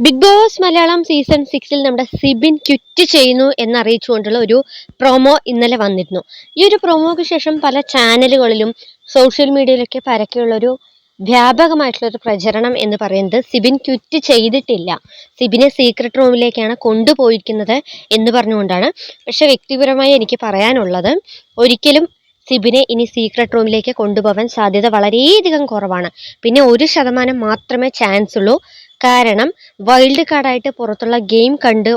Big boss Malayalam season 6 നമ്മുടെ Sibin quit ചെയ്യുന്നു എന്നറിയിച്ചുകൊണ്ടുള്ള ഒരു പ്രൊമോ ഇന്നലെ വന്നിരുന്നു. ഈ ഒരു പ്രൊമോക്ക് ശേഷം പല ചാനലുകളിലും സോഷ്യൽ മീഡിയയിലൊക്കെ പരക്കെയുള്ള ഒരു വ്യാപകമായിട്ടുള്ള ഒരു പ്രചരണം എന്ന് പറയുന്നത് സിബിൻ ക്വിറ്റ് ചെയ്തിട്ടില്ല, സിബിനെ സീക്രട്ട് റൂമിലേക്കാണ് കൊണ്ടുപോയിരിക്കുന്നത് എന്ന് പറഞ്ഞുകൊണ്ടാണ്. പക്ഷെ വ്യക്തിപരമായി എനിക്ക് പറയാനുള്ളത്, ഒരിക്കലും സിബിനെ ഇനി സീക്രട്ട് റൂമിലേക്ക് കൊണ്ടുപോകാൻ സാധ്യത വളരെയധികം കുറവാണ്. പിന്നെ 1% മാത്രമേ ചാൻസ് ഉള്ളൂ. കാരണം വൈൽഡ് കാർഡായിട്ട് പുറത്തുള്ള ഗെയിം കണ്ട്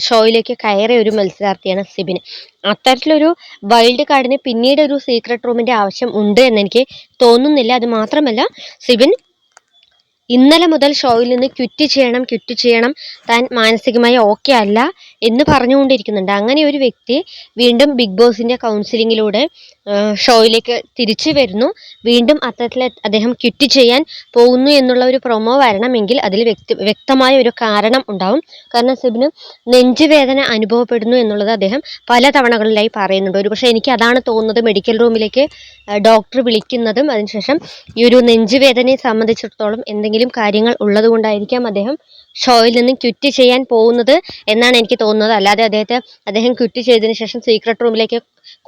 ഷോയിലേക്ക് കയറിയ ഒരു മത്സരാർത്ഥിയാണ് സിബിൻ. അത്തരത്തിലൊരു വൈൽഡ് കാർഡിന് പിന്നീട് ഒരു സീക്രട്ട് റൂമിന്റെ ആവശ്യം ഉണ്ട് എന്ന് എനിക്ക് തോന്നുന്നില്ല. അത് മാത്രമല്ല, സിബിൻ ഇന്നലെ മുതൽ ഷോയിൽ നിന്ന് ക്വിറ്റ് ചെയ്യണം, താൻ മാനസികമായി ഓക്കെ അല്ല എന്ന് പറഞ്ഞുകൊണ്ടിരിക്കുന്നുണ്ട്. അങ്ങനെ ഒരു വ്യക്തി വീണ്ടും ബിഗ് ബോസിന്റെ കൗൺസിലിങ്ങിലൂടെ ഷോയിലേക്ക് തിരിച്ചു വരുന്നു, വീണ്ടും അത്തരത്തിൽ അദ്ദേഹം ക്വിറ്റ് ചെയ്യാൻ പോകുന്നു എന്നുള്ള ഒരു പ്രൊമോ വരണമെങ്കിൽ അതിൽ വ്യക്തമായ ഒരു കാരണം ഉണ്ടാവും. കാരണം സിബിന് നെഞ്ചുവേദന അനുഭവപ്പെടുന്നു എന്നുള്ളത് അദ്ദേഹം പല തവണകളിലായി പറയുന്നുണ്ട്. ഒരുപക്ഷെ എനിക്ക് അതാണ് തോന്നുന്നത്, മെഡിക്കൽ റൂമിലേക്ക് ഡോക്ടർ വിളിക്കുന്നതും അതിനുശേഷം ഈ ഒരു നെഞ്ചുവേദനയെ സംബന്ധിച്ചിടത്തോളം എന്തെങ്കിലും കാര്യങ്ങൾ ഉള്ളത് കൊണ്ടായിരിക്കാം അദ്ദേഹം ഷോയിൽ നിന്ന് ക്വിറ്റ് ചെയ്യാൻ പോകുന്നത് എന്നാണ് എനിക്ക് തോന്നുന്നത്. അല്ലാതെ അദ്ദേഹം ക്വിറ്റ് ചെയ്തതിനു ശേഷം സീക്രട്ട് റൂമിലേക്ക്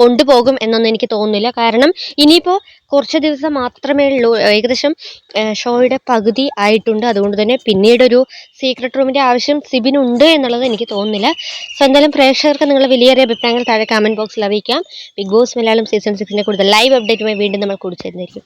കൊണ്ടുപോകും എന്നൊന്നും എനിക്ക് തോന്നുന്നില്ല. കാരണം ഇനിയിപ്പോൾ കുറച്ച് ദിവസം മാത്രമേ ഉള്ളൂ, ഏകദേശം ഷോയുടെ പകുതി ആയിട്ടുണ്ട്. അതുകൊണ്ട് തന്നെ പിന്നീടൊരു സീക്രട്ട് റൂമിൻ്റെ ആവശ്യം സിബിനുണ്ട് എന്നുള്ളത് എനിക്ക് തോന്നുന്നില്ല. സോ എന്തായാലും പ്രേക്ഷകർക്ക് നിങ്ങളുടെ വലിയേറിയ അഭിപ്രായങ്ങൾ താഴെ കമൻറ്റ് ബോക്സിൽ അറിയിക്കാം. ബിഗ് ബോസ് മലയാളം സീസൺ 6 കൂടുതൽ ലൈവ് അപ്ഡേറ്റുമായി വീണ്ടും നമ്മൾ കൂടിച്ചേരുന്നതായിരിക്കും.